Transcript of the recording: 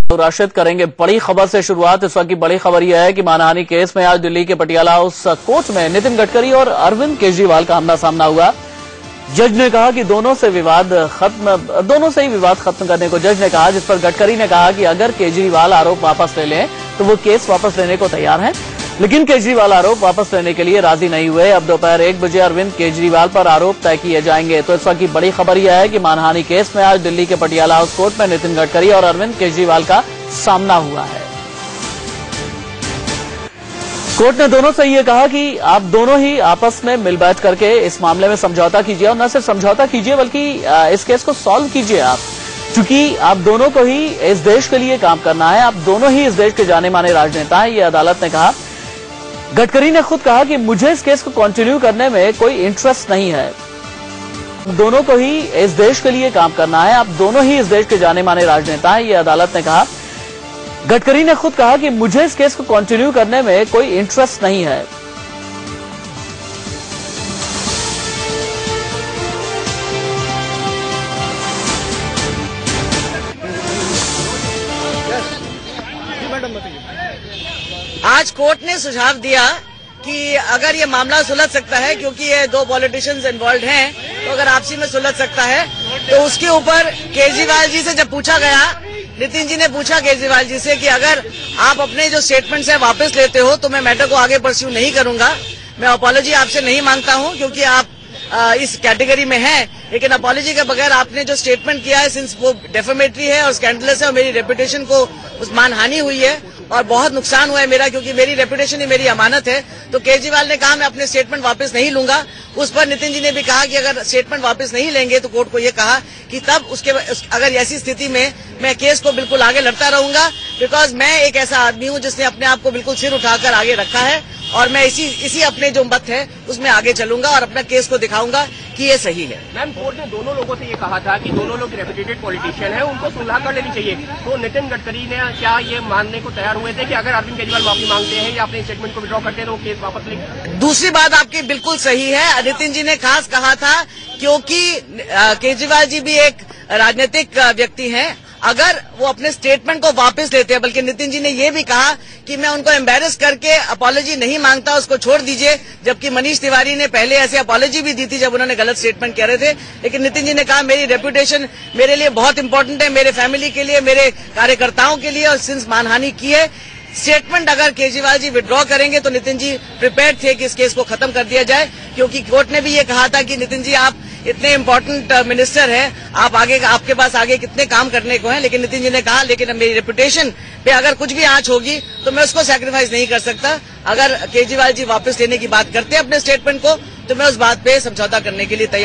राशिद करेंगे बड़ी खबर से शुरुआत। इस वक्त की बड़ी खबर यह है कि मानहानि केस में आज दिल्ली के पटियाला हाउस कोर्ट में नितिन गडकरी और अरविंद केजरीवाल का आमना सामना हुआ। जज ने कहा कि दोनों से ही विवाद खत्म करने को जज ने कहा, जिस पर गडकरी ने कहा कि अगर केजरीवाल आरोप वापस ले लें तो वो केस वापस लेने को तैयार हैं, लेकिन केजरीवाल आरोप वापस लेने के लिए राजी नहीं हुए। अब दोपहर 1 बजे अरविंद केजरीवाल पर आरोप तय किए जाएंगे। तो इस वक्त की बड़ी खबर यह है कि मानहानि केस में आज दिल्ली के पटियाला हाउस कोर्ट में नितिन गडकरी और अरविंद केजरीवाल का सामना हुआ है। कोर्ट ने दोनों से ये कहा कि आप दोनों ही आपस में मिल बैठ करके इस मामले में समझौता कीजिए, और न सिर्फ समझौता कीजिए बल्कि इस केस को सॉल्व कीजिए आप, क्योंकि आप दोनों को ही इस देश के लिए काम करना है, आप दोनों ही इस देश के जाने माने राजनेता हैं, ये अदालत ने कहा। गडकरी ने खुद कहा कि मुझे इस केस को कंटिन्यू करने में कोई इंटरेस्ट नहीं है, दोनों को ही इस देश के लिए काम करना है, आप दोनों ही इस देश के जाने माने राजनेता हैं, ये अदालत ने कहा। गडकरी ने खुद कहा कि मुझे इस केस को कंटिन्यू करने में कोई इंटरेस्ट नहीं है। आज कोर्ट ने सुझाव दिया कि अगर ये मामला सुलझ सकता है, क्योंकि ये दो पॉलिटिशियंस इन्वॉल्व हैं, तो अगर आपसी में सुलझ सकता है तो उसके ऊपर केजरीवाल जी से जब पूछा गया, नितिन जी ने पूछा केजरीवाल जी से कि अगर आप अपने जो स्टेटमेंट्स है वापस लेते हो तो मैं मैटर को आगे परस्यू नहीं करूंगा, मैं अपॉलॉजी आपसे नहीं मांगता हूं क्योंकि आप इस कैटेगरी में हैं, लेकिन अपॉलॉजी के बगैर आपने जो स्टेटमेंट किया है, सिंस वो डेफेमेटरी है और स्कैंडलस है और मेरी रेपुटेशन को उस मानहानि हुई है और बहुत नुकसान हुआ है मेरा, क्योंकि मेरी रेपुटेशन ही मेरी अमानत है। तो केजरीवाल ने कहा मैं अपने स्टेटमेंट वापस नहीं लूंगा। उस पर नितिन जी ने भी कहा कि अगर स्टेटमेंट वापस नहीं लेंगे तो कोर्ट को ये कहा कि तब अगर ऐसी स्थिति में मैं केस को बिल्कुल आगे लड़ता रहूंगा, बिकॉज मैं एक ऐसा आदमी हूं जिसने अपने आप को बिल्कुल सिर उठाकर आगे रखा है और मैं इसी अपने जो मत है उसमें आगे चलूंगा और अपना केस को दिखाऊंगा कि ये सही है। मैम, कोर्ट ने दोनों लोगों से ये कहा था कि दोनों लोग रेपुटेटेड पॉलिटिशियन हैं, उनको सुलह कर लेनी चाहिए। तो नितिन गडकरी ने क्या ये मानने को तैयार हुए थे कि अगर अरविंद केजरीवाल माफी मांगते हैं या अपने स्टेटमेंट को विड्रॉ करते हैं तो वो केस वापस लेंगे? दूसरी बात आपकी बिल्कुल सही है। नितिन जी ने खास कहा था क्योंकि केजरीवाल जी भी एक राजनीतिक व्यक्ति हैं, अगर वो अपने स्टेटमेंट को वापस लेते हैं, बल्कि नितिन जी ने ये भी कहा कि मैं उनको एम्बेरस करके अपॉलॉजी नहीं मांगता, उसको छोड़ दीजिए, जबकि मनीष तिवारी ने पहले ऐसे अपॉलॉजी भी दी थी जब उन्होंने गलत स्टेटमेंट कह रहे थे। लेकिन नितिन जी ने कहा मेरी रेपुटेशन मेरे लिए बहुत इंपॉर्टेंट है, मेरे फैमिली के लिए, मेरे कार्यकर्ताओं के लिए, और सिंस मानहानि की है, स्टेटमेंट अगर केजरीवाल जी विड्रॉ करेंगे तो नितिन जी प्रिपेयर्ड थे कि इस केस को खत्म कर दिया जाए, क्योंकि कोर्ट ने भी ये कहा था कि नितिन जी आप इतने इम्पोर्टेंट मिनिस्टर हैं, आपके पास आगे कितने काम करने को हैं, लेकिन नितिन जी ने कहा लेकिन मेरी रेपुटेशन पे अगर कुछ भी आंच होगी तो मैं उसको सैक्रिफाइस नहीं कर सकता। अगर केजरीवाल जी वापस लेने की बात करते हैं अपने स्टेटमेंट को तो मैं उस बात पे समझौता करने के लिए तैयार